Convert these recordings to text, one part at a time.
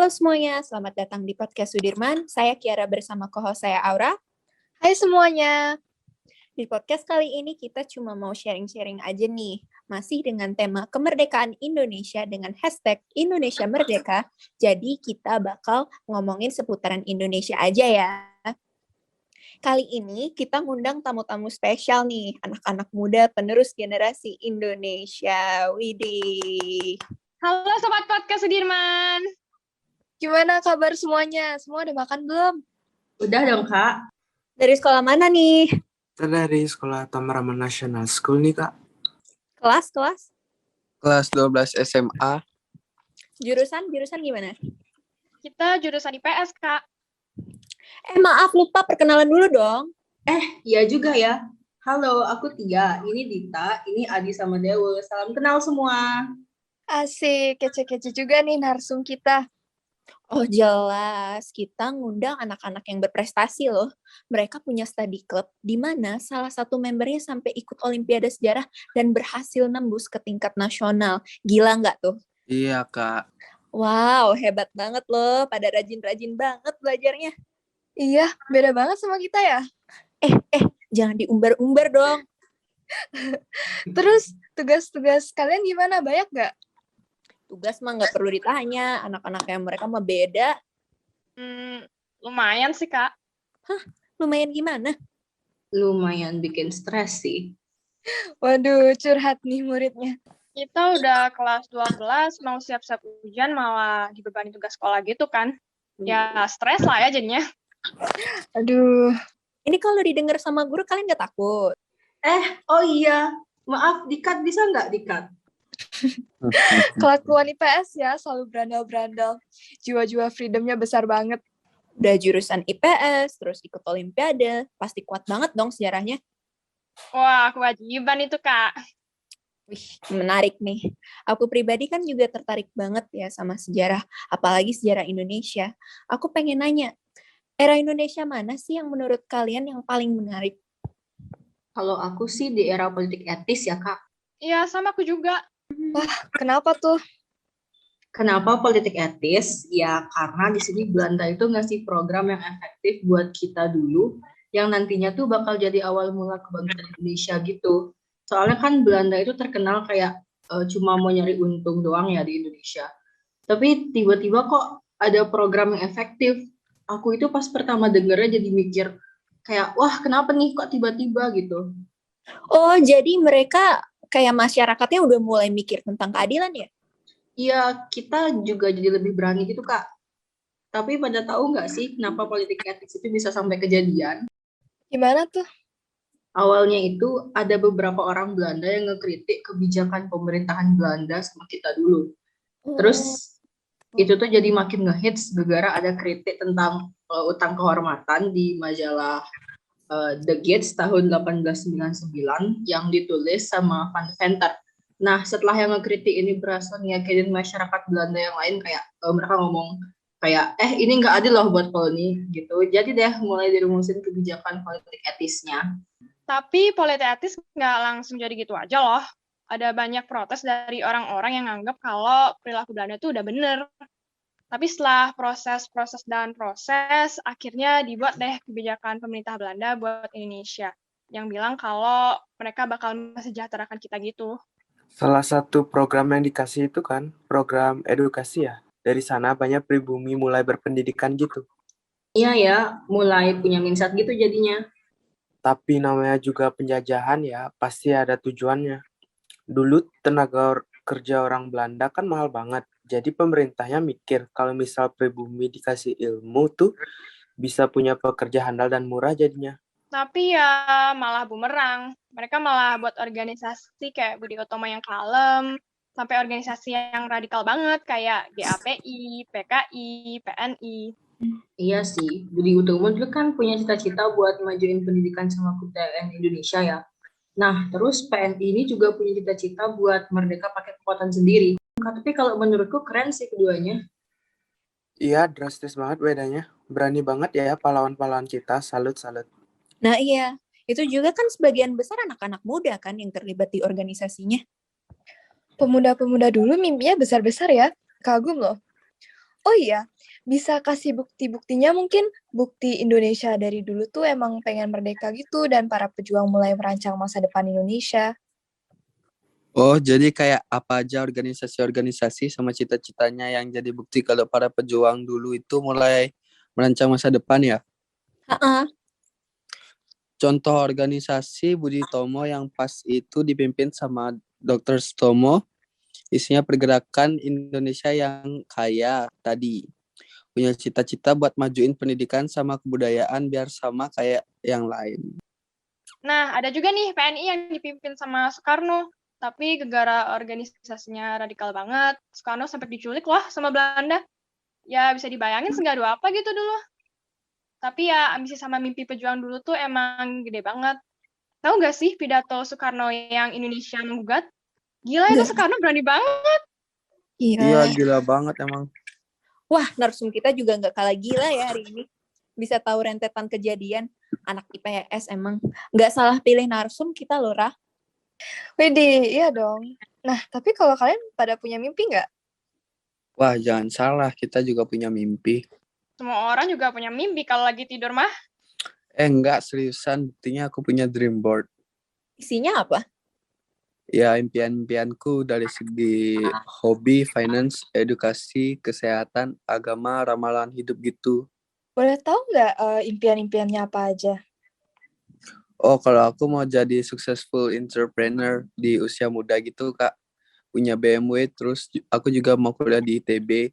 Halo semuanya, selamat datang di Podcast Sudirman. Saya Kiara bersama co-host saya Aura. Hai semuanya. Di podcast kali ini kita cuma mau sharing-sharing aja nih. Masih dengan tema kemerdekaan Indonesia dengan hashtag Indonesia Merdeka. Jadi kita bakal ngomongin seputaran Indonesia aja ya. Kali ini kita ngundang tamu-tamu spesial nih. Anak-anak muda penerus generasi Indonesia. Widih. Halo Sobat Podcast Sudirman. Gimana kabar semuanya? Semua udah makan belum? Udah dong, Kak. Dari sekolah mana nih? Kita dari Sekolah Tamaraman National School nih, Kak. Kelas? Kelas 12 SMA. Jurusan gimana? Kita jurusan IPS, Kak. Maaf, lupa perkenalan dulu dong. Iya juga ya. Halo, aku Tia. Ini Dita, ini Adi sama Dewo. Salam kenal semua. Asik, kece-kece juga nih narsum kita. Oh jelas, kita ngundang anak-anak yang berprestasi loh. Mereka punya study club, di mana salah satu membernya sampai ikut Olimpiade Sejarah dan berhasil nembus ke tingkat nasional. Gila nggak tuh? Iya, Kak. Wow, hebat banget loh. Pada rajin-rajin banget belajarnya. Iya, beda banget sama kita ya. Jangan diumbar-umbar dong. Terus tugas-tugas kalian gimana? Banyak nggak? Tugas mah nggak perlu ditanya, anak-anak yang mereka mah beda. Lumayan sih, Kak. Lumayan gimana? Lumayan bikin stres sih. Waduh, curhat nih muridnya. Kita udah kelas 12, mau siap-siap ujian malah dibebani tugas sekolah gitu kan. Ya, stres lah ya jadinya. Aduh, Ini kalau didengar sama guru, kalian nggak takut? Oh iya. Maaf, dikat bisa nggak dikat? kelakuan IPS ya selalu berandal-berandal. Jiwa-jiwa freedomnya besar banget. Udah jurusan IPS, terus ikut Olimpiade, pasti kuat banget dong sejarahnya. Wah, kewajiban itu, Kak. Wih, menarik nih. Aku pribadi kan juga tertarik banget ya sama sejarah, apalagi sejarah Indonesia. Aku pengen nanya, era Indonesia mana sih yang menurut kalian yang paling menarik? Kalau aku sih di era politik etis ya, Kak. Iya, sama aku juga. Kenapa tuh? Kenapa politik etis? Ya karena di sini Belanda itu ngasih program yang efektif buat kita dulu, yang nantinya tuh bakal jadi awal mula kebangkitan Indonesia gitu. Soalnya kan Belanda itu terkenal kayak cuma mau nyari untung doang ya di Indonesia. Tapi tiba-tiba kok ada program yang efektif. Aku itu pas pertama dengernya jadi mikir kayak, wah kenapa nih kok tiba-tiba gitu. Oh, jadi mereka kayak masyarakatnya udah mulai mikir tentang keadilan ya? Iya, kita juga jadi lebih berani gitu, Kak. Tapi pada tahu nggak sih kenapa politik etis itu bisa sampai kejadian? Gimana tuh? Awalnya itu ada beberapa orang Belanda yang ngekritik kebijakan pemerintahan Belanda sama kita dulu. Terus itu tuh jadi makin ngehits gara-gara ada kritik tentang utang kehormatan di majalah The Gates tahun 1899 yang ditulis sama Van Venter. Nah, setelah yang ngekritik ini berhasil ngeyakinin masyarakat Belanda yang lain kayak mereka ngomong kayak ini nggak adil loh buat koloni gitu. Jadi deh mulai dirumusin kebijakan politik etisnya. Tapi politik etis nggak langsung jadi gitu aja loh. Ada banyak protes dari orang-orang yang nganggap kalau perilaku Belanda itu udah bener. Tapi setelah proses, akhirnya dibuat deh kebijakan pemerintah Belanda buat Indonesia. Yang bilang kalau mereka bakal mensejahterakan kita gitu. Salah satu program yang dikasih itu kan program edukasi ya. Dari sana banyak pribumi mulai berpendidikan gitu. Iya ya, mulai punya minat gitu jadinya. Tapi namanya juga penjajahan ya, pasti ada tujuannya. Dulu tenaga kerja orang Belanda kan mahal banget. Jadi pemerintahnya mikir kalau misal pribumi dikasih ilmu tuh bisa punya pekerja handal dan murah jadinya. Tapi ya malah bumerang. Mereka malah buat organisasi kayak Budi Utomo yang kalem, sampai organisasi yang radikal banget kayak GAPI, PKI, PNI. Iya sih, Budi Utomo dulu kan punya cita-cita buat majuin pendidikan sama kebudayaan Indonesia ya. Nah, terus PNI ini juga punya cita-cita buat merdeka pakai kekuatan sendiri. Tapi kalau menurutku keren sih keduanya. Iya, drastis banget bedanya. Berani banget ya pahlawan-pahlawan kita, salut-salut. Nah iya, itu juga kan sebagian besar anak-anak muda kan yang terlibat di organisasinya. Pemuda-pemuda dulu mimpinya besar-besar ya. Kagum loh. Oh iya, bisa kasih bukti-buktinya mungkin bukti Indonesia dari dulu tuh emang pengen merdeka gitu dan para pejuang mulai merancang masa depan Indonesia. Oh, jadi kayak apa aja organisasi-organisasi sama cita-citanya yang jadi bukti kalau para pejuang dulu itu mulai merancang masa depan ya? Ha-ha. Contoh organisasi Budi Tomo yang pas itu dipimpin sama Dr. Stomo, isinya pergerakan Indonesia yang kaya tadi. Punya cita-cita buat majuin pendidikan sama kebudayaan biar sama kayak yang lain. Nah, ada juga nih PNI yang dipimpin sama Soekarno. Tapi gegara organisasinya radikal banget. Soekarno sampai diculik loh sama Belanda. Ya bisa dibayangin segado apa gitu dulu. Tapi ya ambisi sama mimpi pejuang dulu tuh emang gede banget. Tahu nggak sih pidato Soekarno yang Indonesia menggugat? Gila itu Nggak. Soekarno berani banget. Iya, Iya. gila banget emang. Wah, narsum kita juga nggak kalah gila ya hari ini. Bisa tahu rentetan kejadian. Anak IPS emang nggak salah pilih narsum kita loh, Rah. Widih, iya dong. Nah, tapi kalau kalian pada punya mimpi nggak? Wah, jangan salah, kita juga punya mimpi. Semua orang juga punya mimpi kalau lagi tidur mah. Enggak, seriusan, buktinya aku punya dream board. Isinya apa? Ya, impian-impianku dari segi hobi, finance, edukasi, kesehatan, agama, ramalan hidup gitu. Boleh tahu nggak impian-impiannya apa aja? Oh, kalau aku mau jadi successful entrepreneur di usia muda gitu, Kak. Punya BMW, terus aku juga mau kuliah di ITB.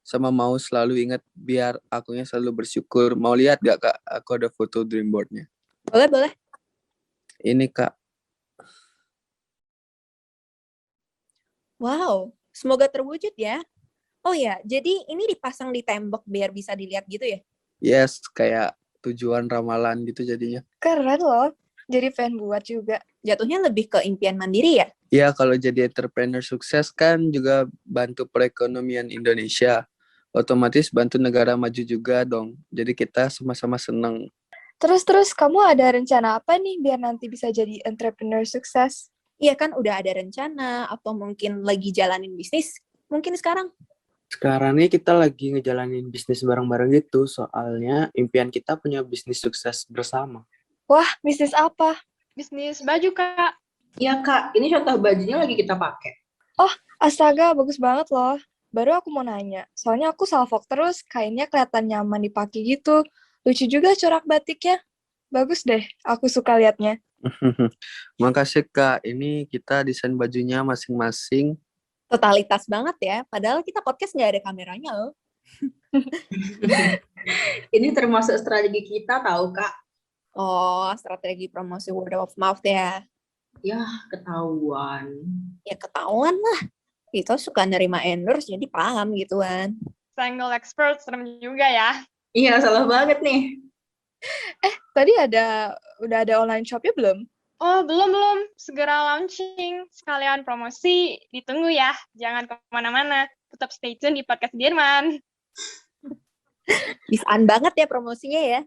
Sama mau selalu ingat biar akunya selalu bersyukur. Mau lihat gak, Kak? Aku ada foto dream board-nya. Boleh, boleh. Ini, Kak. Wow, semoga terwujud ya. Oh ya, jadi ini dipasang di tembok biar bisa dilihat gitu ya? Yes, kayak tujuan ramalan gitu jadinya. Keren loh. Jadi pengen buat juga. Jatuhnya lebih ke impian mandiri ya? Ya, kalau jadi entrepreneur sukses kan juga bantu perekonomian Indonesia. Otomatis bantu negara maju juga dong. Jadi kita sama-sama seneng. Terus kamu ada rencana apa nih biar nanti bisa jadi entrepreneur sukses? Iya kan udah ada rencana atau mungkin lagi jalanin bisnis? Mungkin sekarang. Sekarang nih kita lagi ngejalanin bisnis bareng-bareng gitu, soalnya impian kita punya bisnis sukses bersama. Wah, bisnis apa? Bisnis baju, Kak. Iya Kak, ini contoh bajunya lagi kita pakai. Astaga, bagus banget loh. Baru aku mau nanya, soalnya aku salfok terus, kainnya kelihatan nyaman dipakai gitu. Lucu juga corak batiknya. Bagus deh, aku suka liatnya. Makasih, Kak. Ini kita desain bajunya masing-masing. Totalitas banget ya. Padahal kita podcast nggak ada kameranya loh. Ini termasuk strategi kita tahu Kak. Oh, strategi promosi word of mouth ya. Ya, ketahuan. Ya ketahuan lah. Kita suka nerima endorse jadi paham gituan. Single expert, serem juga ya. Iya, salah banget nih. Tadi udah ada online shopnya belum? Oh, belum. Segera launching. Sekalian promosi. Ditunggu ya. Jangan kemana-mana. Tetap stay tune di podcast Dirman. Bisaan banget ya promosinya ya.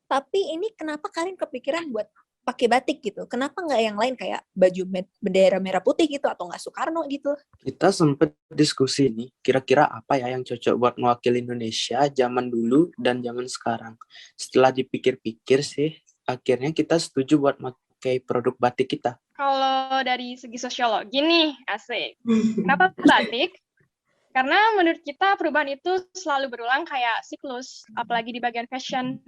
Tapi ini kenapa kalian kepikiran buat pakai batik gitu? Kenapa nggak yang lain kayak baju bendera merah putih gitu atau nggak Soekarno gitu? Kita sempet diskusi nih, kira-kira apa ya yang cocok buat mewakili Indonesia zaman dulu dan zaman sekarang. Setelah dipikir-pikir sih, akhirnya kita setuju buat pakai produk batik kita. Kalau dari segi sosiologi nih, asik. Kenapa batik? Karena menurut kita perubahan itu selalu berulang kayak siklus, apalagi di bagian fashion.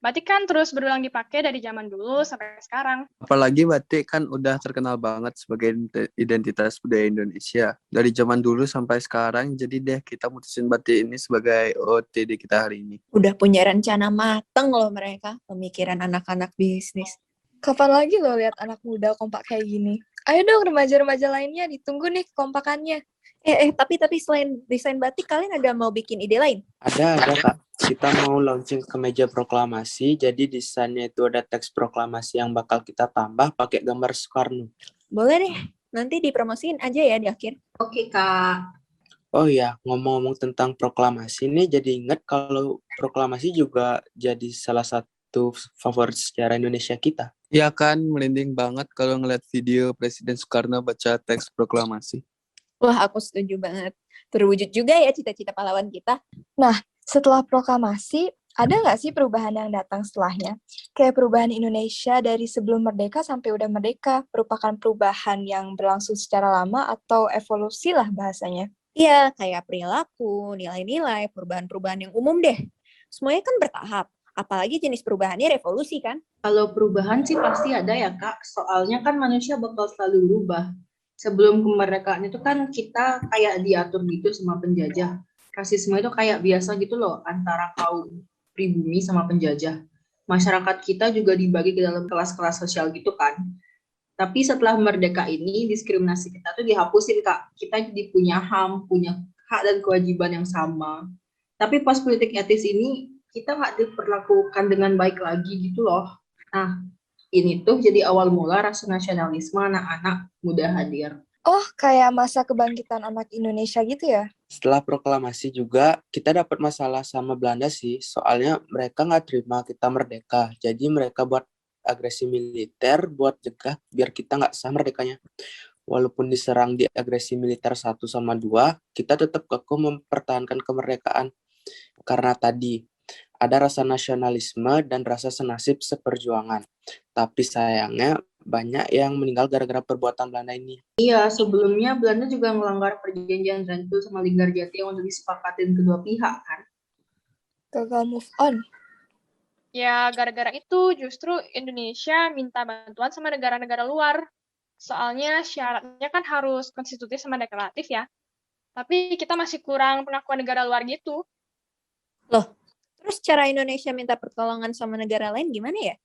Batik kan terus berulang dipakai dari zaman dulu sampai sekarang. Apalagi batik kan udah terkenal banget sebagai identitas budaya Indonesia. Dari zaman dulu sampai sekarang, jadi deh kita mutusin batik ini sebagai OOTD kita hari ini. Udah punya rencana mateng loh mereka, pemikiran anak-anak bisnis. Kapan lagi lo lihat anak muda kompak kayak gini? Ayo dong remaja-remaja lainnya, ditunggu nih kompakannya. Tapi selain desain batik, kalian ada mau bikin ide lain? Ada Kak. Kita mau launching kemeja proklamasi, jadi desainnya itu ada teks proklamasi yang bakal kita tambah pakai gambar Soekarno. Boleh deh, nanti dipromosiin aja ya di akhir. Oke Kak. Oh iya, ngomong-ngomong tentang proklamasi ini jadi ingat kalau proklamasi juga jadi salah satu favorit sejarah Indonesia kita. Ya kan, merinding banget kalau ngeliat video Presiden Soekarno baca teks proklamasi. Wah, aku setuju banget. Terwujud juga ya cita-cita pahlawan kita. Setelah proklamasi, ada nggak sih perubahan yang datang setelahnya? Kayak perubahan Indonesia dari sebelum merdeka sampai udah merdeka, merupakan perubahan yang berlangsung secara lama atau evolusi lah bahasanya. Iya, kayak perilaku, nilai-nilai, perubahan-perubahan yang umum deh. Semuanya kan bertahap. Apalagi jenis perubahannya revolusi kan? Kalau perubahan sih pasti ada ya Kak, soalnya kan manusia bakal selalu berubah. Sebelum kemerdekaan itu kan kita kayak diatur gitu sama penjajah. Rasisme itu kayak biasa gitu loh antara kaum pribumi sama penjajah. Masyarakat kita juga dibagi ke dalam kelas-kelas sosial gitu kan. Tapi setelah merdeka ini diskriminasi kita tuh dihapusin Kak. Kita jadi punya HAM, punya hak dan kewajiban yang sama. Tapi pas politik etis ini kita nggak diperlakukan dengan baik lagi gitu loh. Nah, ini tuh jadi awal mula rasa nasionalisme anak-anak muda hadir. Oh, kayak masa kebangkitan anak Indonesia gitu ya? Setelah proklamasi juga kita dapat masalah sama Belanda sih, soalnya mereka nggak terima kita merdeka. Jadi mereka buat agresi militer buat cegah biar kita nggak sah merdekanya. Walaupun diserang di agresi militer 1 sama 2, kita tetap kekeh mempertahankan kemerdekaan. Karena tadi ada rasa nasionalisme dan rasa senasib seperjuangan. Tapi sayangnya banyak yang meninggal gara-gara perbuatan Belanda ini. Iya, sebelumnya Belanda juga melanggar perjanjian Renville sama Linggarjati yang udah disepakatin kedua pihak kan. Gagal move on. Ya, gara-gara itu justru Indonesia minta bantuan sama negara-negara luar. Soalnya syaratnya kan harus konstitutif sama deklaratif ya. Tapi kita masih kurang pengakuan negara luar gitu. Terus cara Indonesia minta pertolongan sama negara lain gimana ya?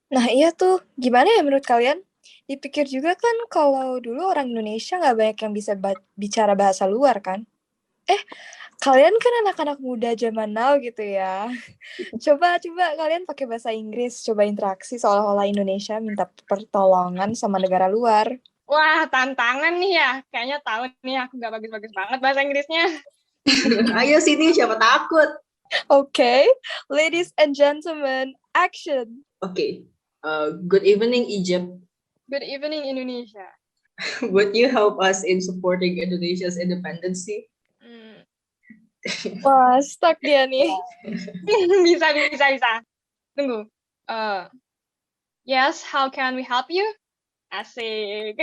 Nah iya tuh, gimana ya menurut kalian? Dipikir juga kan kalau dulu orang Indonesia nggak banyak yang bisa bicara bahasa luar kan? Kalian kan anak-anak muda zaman now gitu ya. Coba kalian pakai bahasa Inggris, coba interaksi seolah-olah Indonesia minta pertolongan sama negara luar. Wah, tantangan nih ya. Kayaknya tahu nih aku nggak bagus-bagus banget bahasa Inggrisnya. Ayo sini, siapa takut? Okay, ladies and gentlemen, action! Okay. Good evening, Egypt. Good evening, Indonesia. Would you help us in supporting Indonesia's independence? Wah, stuck dia nih. Bisa. Tunggu. Yes, how can we help you? Asik.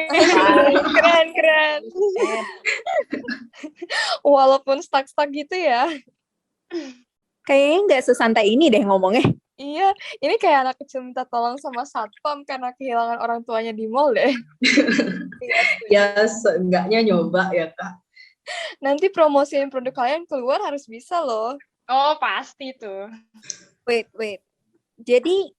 Keren. Walaupun stuck gitu ya. Kayaknya nggak sesantai ini deh ngomongnya. Iya, ini kayak anak kecil minta tolong sama satpam karena kehilangan orang tuanya di mall deh. Ya, seenggaknya nyoba ya, Kak. Nanti promosiin produk kalian keluar harus bisa loh. Oh, pasti tuh. Wait. Jadi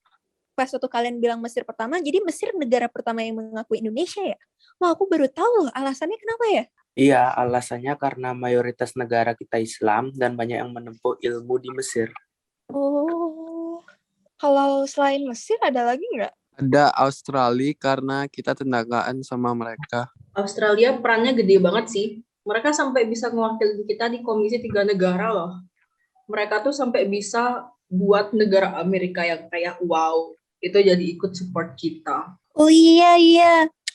pas waktu kalian bilang Mesir pertama, jadi Mesir negara pertama yang mengakui Indonesia ya? Wah, aku baru tahu loh. Alasannya kenapa ya? Iya, alasannya karena mayoritas negara kita Islam dan banyak yang menempuh ilmu di Mesir. Oh. Kalau selain Mesir ada lagi nggak? Ada Australia karena kita tetanggaan sama mereka. Australia perannya gede banget sih. Mereka sampai bisa mewakili kita di Komisi 3 Negara loh. Mereka tuh sampai bisa buat negara Amerika yang kayak wow, itu jadi ikut support kita. Oh iya.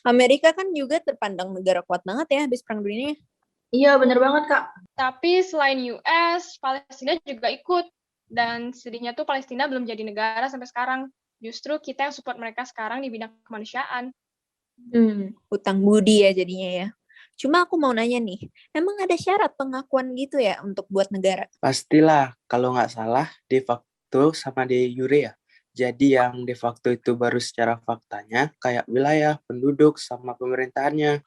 Amerika kan juga terpandang negara kuat banget ya habis Perang Dunia. Iya, bener banget, Kak. Tapi selain US, Palestina juga ikut. Dan sedihnya tuh Palestina belum jadi negara sampai sekarang. Justru kita yang support mereka sekarang di bidang kemanusiaan. Hutang budi ya jadinya ya. Cuma aku mau nanya nih, emang ada syarat pengakuan gitu ya untuk buat negara? Pastilah, kalau nggak salah, de facto sama de jure ya. Jadi yang de facto itu baru secara faktanya, kayak wilayah, penduduk, sama pemerintahannya.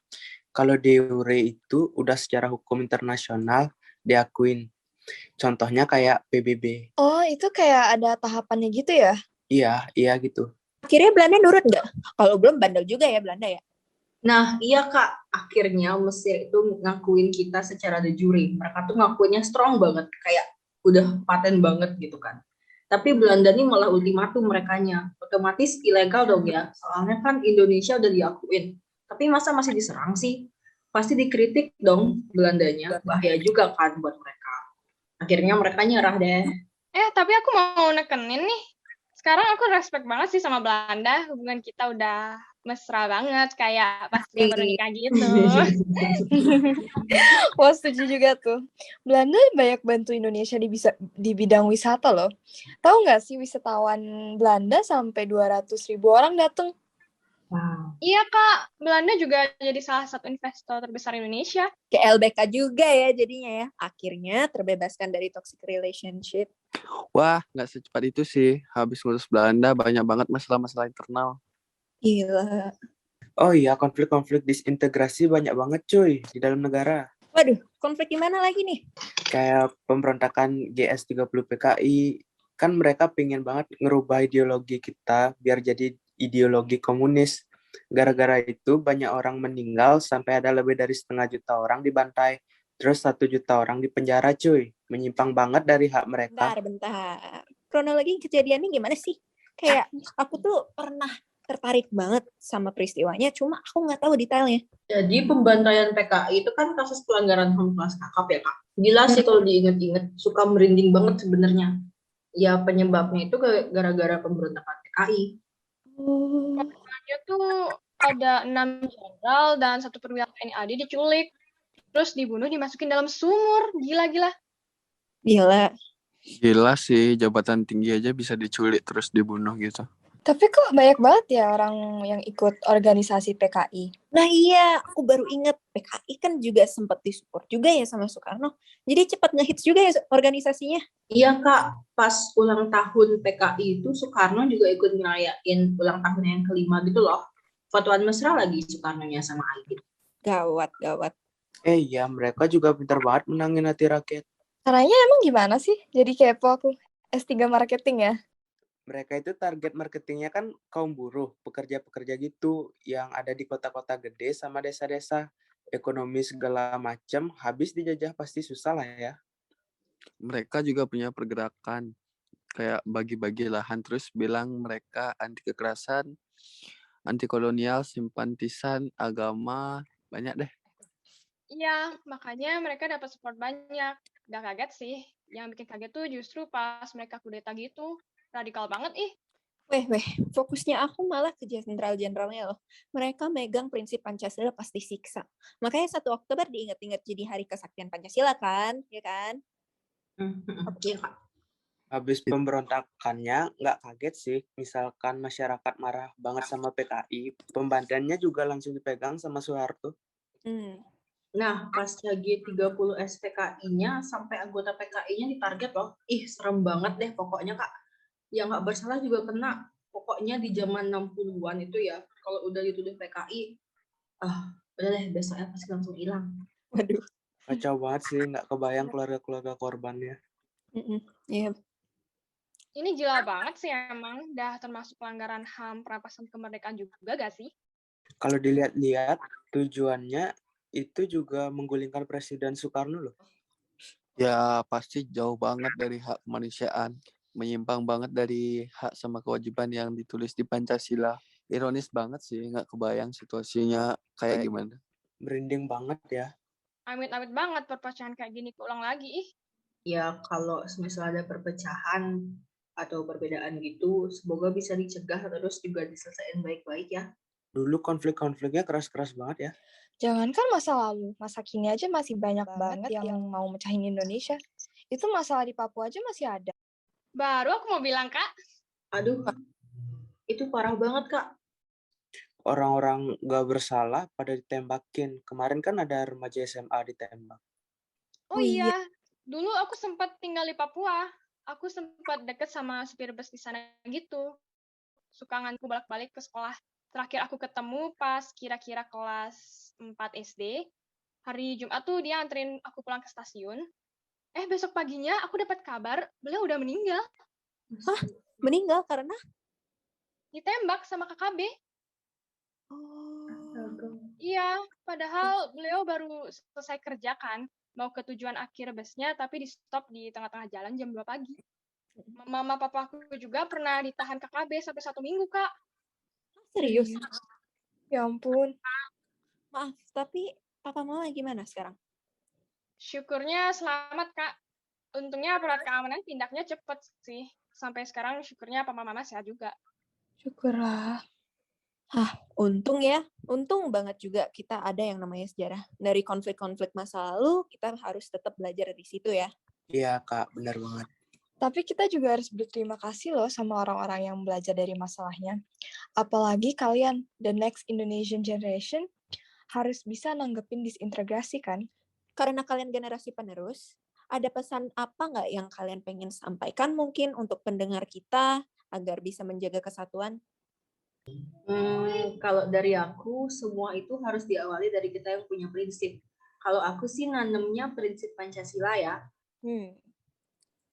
Kalau de jure itu udah secara hukum internasional diakuin. Contohnya kayak PBB. Oh, itu kayak ada tahapannya gitu ya? Iya gitu. Akhirnya Belanda nurut nggak? Kalau belum bandel juga ya Belanda ya? Nah, iya Kak, akhirnya Mesir itu ngakuin kita secara de jure. Mereka tuh ngakuinnya strong banget, kayak udah paten banget gitu kan. Tapi Belanda nih malah ultimatum merekanya. Otomatis ilegal dong ya, soalnya kan Indonesia udah diakuin. Tapi masa masih diserang sih? Pasti dikritik dong Belandanya, bahaya juga kan buat mereka. Akhirnya mereka nyerah deh. Tapi aku mau nekenin nih. Sekarang aku respect banget sih sama Belanda. Hubungan kita udah mesra banget kayak pas dia baru nikah gitu. Wah, setuju juga tuh. Belanda banyak bantu Indonesia di bidang wisata loh. Tahu nggak sih wisatawan Belanda sampai 200.000 orang datang? Wow. Iya Kak, Belanda juga jadi salah satu investor terbesar Indonesia. Ke LBK juga ya jadinya ya. Akhirnya terbebaskan dari toxic relationship. Wah, nggak secepat itu sih. Habis ngurus Belanda, banyak banget masalah-masalah internal. Gila. Oh iya, konflik-konflik disintegrasi banyak banget cuy di dalam negara. Waduh, konflik gimana lagi nih? Kayak pemberontakan GS30 PKI, kan mereka pengen banget ngerubah ideologi kita biar jadi ideologi komunis. Gara-gara itu banyak orang meninggal sampai ada lebih dari 1,5 juta orang dibantai. Terus 1 juta orang di penjara cuy. Menyimpang banget dari hak mereka. Bentar. Kronologi kejadiannya gimana sih? Kayak aku tuh pernah tertarik banget sama peristiwanya, cuma aku nggak tahu detailnya. Jadi pembantaian PKI itu kan kasus pelanggaran HAM kelas kakap ya Kak. Gila sih kalau diinget-inget, suka merinding banget sebenarnya. Ya penyebabnya itu gara-gara pemberontakan PKI. Oh, Dia tuh ada 6 jenderal dan 1 perwira TNI AD diculik. Terus dibunuh dimasukin dalam sumur. Gila-gila. gila. Gila sih, jabatan tinggi aja bisa diculik terus dibunuh gitu. Tapi kok banyak banget ya orang yang ikut organisasi PKI? Nah iya, aku baru inget PKI kan juga sempat disupport juga ya sama Soekarno. Jadi cepat ngehits juga ya organisasinya. Iya Kak, pas ulang tahun PKI itu Soekarno juga ikut ngerayain ulang tahun yang kelima gitu loh. Fotoan mesra lagi Soekarnonya sama Aidit. Gawat, gawat. Iya, mereka juga pintar banget menangin hati rakyat. Caranya emang gimana sih? Jadi kepo aku. S3 marketing ya? Mereka itu target marketingnya kan kaum buruh, pekerja-pekerja gitu yang ada di kota-kota gede sama desa-desa. Ekonomi segala macam, habis dijajah pasti susah lah ya. Mereka juga punya pergerakan kayak bagi-bagi lahan terus bilang mereka anti kekerasan, anti kolonial, simpatisan agama, banyak deh. Iya, makanya mereka dapat support banyak. Gak kaget sih. Yang bikin kaget tuh justru pas mereka kudeta gitu. Radikal banget ih. Weh, fokusnya aku malah ke jenderal-jenderalnya loh. Mereka megang prinsip Pancasila pasti siksa. Makanya 1 Oktober diingat-ingat jadi hari kesaktian Pancasila kan, ya kan? Iya Kak. Habis pemberontakannya nggak kaget sih, misalkan masyarakat marah banget sama PKI, pembantaiannya juga langsung dipegang sama Soeharto. Nah, pas lagi 30 SPKI-nya sampai anggota PKI-nya ditarget loh. Ih, serem banget deh pokoknya Kak. Yang nggak bersalah juga kena. Pokoknya di zaman 60-an itu ya, kalau udah dituduh PKI, udah deh besoknya pasti langsung hilang. Waduh. Kacau banget sih, nggak kebayang keluarga-keluarga korbannya. Iya. Ini gila banget sih emang. Dah termasuk pelanggaran HAM, perampasan kemerdekaan juga gak sih? Kalau dilihat-lihat, tujuannya itu juga menggulingkan Presiden Soekarno loh. Ya pasti jauh banget dari hak kemanusiaan, menyimpang banget dari hak sama kewajiban yang ditulis di Pancasila. Ironis banget sih, nggak kebayang situasinya kayak gimana. Merinding banget ya. Amit-amit banget perpecahan kayak gini keulang lagi ih. Ya, kalau misalnya ada perpecahan atau perbedaan gitu, semoga bisa dicegah terus juga diselesaikan baik-baik ya. Dulu konflik-konfliknya keras-keras banget ya. Jangankan masa lalu, masa kini aja masih banyak banget yang mau mecahin Indonesia. Itu masalah di Papua aja masih ada. Baru aku mau bilang, Kak. Aduh, itu parah banget Kak. Orang-orang nggak bersalah pada ditembakin. Kemarin kan ada remaja SMA ditembak. Oh iya, dulu aku sempat tinggal di Papua. Aku sempat deket sama supir bus di sana gitu. Suka nganterin bolak-balik ke sekolah. Terakhir aku ketemu pas kira-kira kelas 4 SD. Hari Jumat tuh dia anterin aku pulang ke stasiun. Besok paginya aku dapat kabar beliau udah meninggal. Hah? Meninggal karena? Ditembak sama KKB. Iya, padahal beliau baru selesai kerja kan. Mau ke tujuan akhir busnya, tapi di stop di tengah-tengah jalan jam 2 pagi. Mama papa aku juga pernah ditahan KKB sampai 1 minggu, Kak. Serius? Ya ampun. Maaf, tapi papa mama gimana sekarang? Syukurnya selamat, Kak. Untungnya aparat keamanan tindaknya cepet sih. Sampai sekarang syukurnya papa mama sehat juga. Syukurlah. Untung banget juga kita ada yang namanya sejarah. Dari konflik-konflik masa lalu, kita harus tetap belajar dari situ ya. Iya, Kak, benar banget. Tapi kita juga harus berterima kasih loh sama orang-orang yang belajar dari masalahnya. Apalagi kalian, the next Indonesian generation, harus bisa nanggepin disintegrasi kan? Karena kalian generasi penerus, ada pesan apa nggak yang kalian pengen sampaikan mungkin untuk pendengar kita agar bisa menjaga kesatuan? Kalau dari aku, semua itu harus diawali dari kita yang punya prinsip. Kalau aku sih nanemnya prinsip Pancasila ya.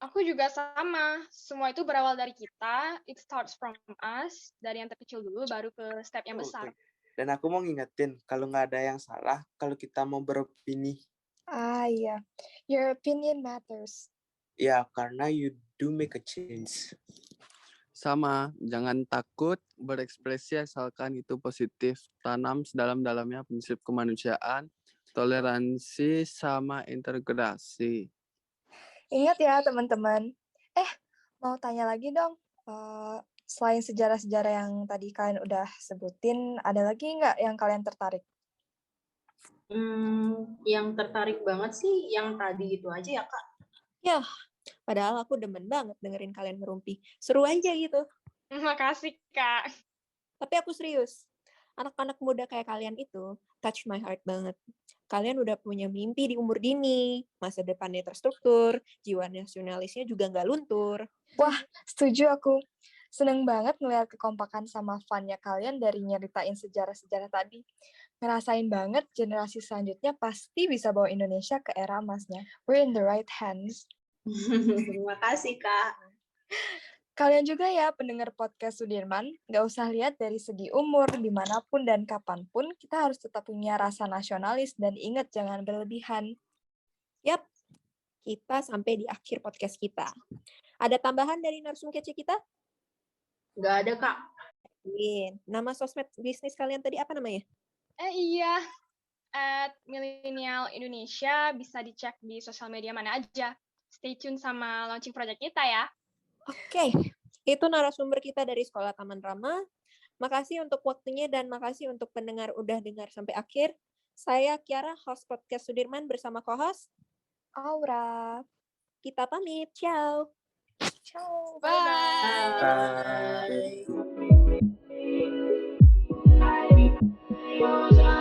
Aku juga sama. Semua itu berawal dari kita. It starts from us. Dari yang terkecil dulu, baru ke step yang besar. Dan aku mau ngingetin, kalau nggak ada yang salah, kalau kita mau beropini. Ah iya, your opinion matters. Ya, karena you do make a change. Sama, jangan takut berekspresi asalkan itu positif. Tanam sedalam-dalamnya prinsip kemanusiaan, toleransi, sama integrasi. Ingat ya teman-teman. Mau tanya lagi dong. Selain sejarah-sejarah yang tadi kalian udah sebutin, ada lagi nggak yang kalian tertarik? Yang tertarik banget sih yang tadi itu aja ya, Kak. Yah, padahal aku demen banget dengerin kalian ngerumpi. Seru aja gitu. Makasih, Kak. Tapi aku serius. Anak-anak muda kayak kalian itu touch my heart banget. Kalian udah punya mimpi di umur dini, masa depannya terstruktur, jiwa nasionalisnya juga nggak luntur. Setuju aku. Seneng banget ngeliat kekompakan sama fun-nya kalian dari nyeritain sejarah-sejarah tadi. Ngerasain banget generasi selanjutnya pasti bisa bawa Indonesia ke era emasnya. We're in the right hands. Terima kasih, Kak. Kalian juga ya pendengar podcast Sudirman, nggak usah lihat dari segi umur, dimanapun dan kapanpun, kita harus tetap punya rasa nasionalis dan ingat jangan berlebihan. Yap, kita sampai di akhir podcast kita. Ada tambahan dari narsum kece kita? Nggak ada, Kak. Nama sosmed bisnis kalian tadi apa namanya? Iya, @millennial Indonesia, bisa dicek di sosial media mana aja. Stay tune sama launching project kita ya. Oke, itu narasumber kita dari Sekolah Taman Rama. Makasih untuk waktunya dan makasih untuk pendengar udah dengar sampai akhir. Saya Kiara, host podcast Sudirman bersama co-host Aura. Kita pamit. Ciao. Ciao. Bye. Bye.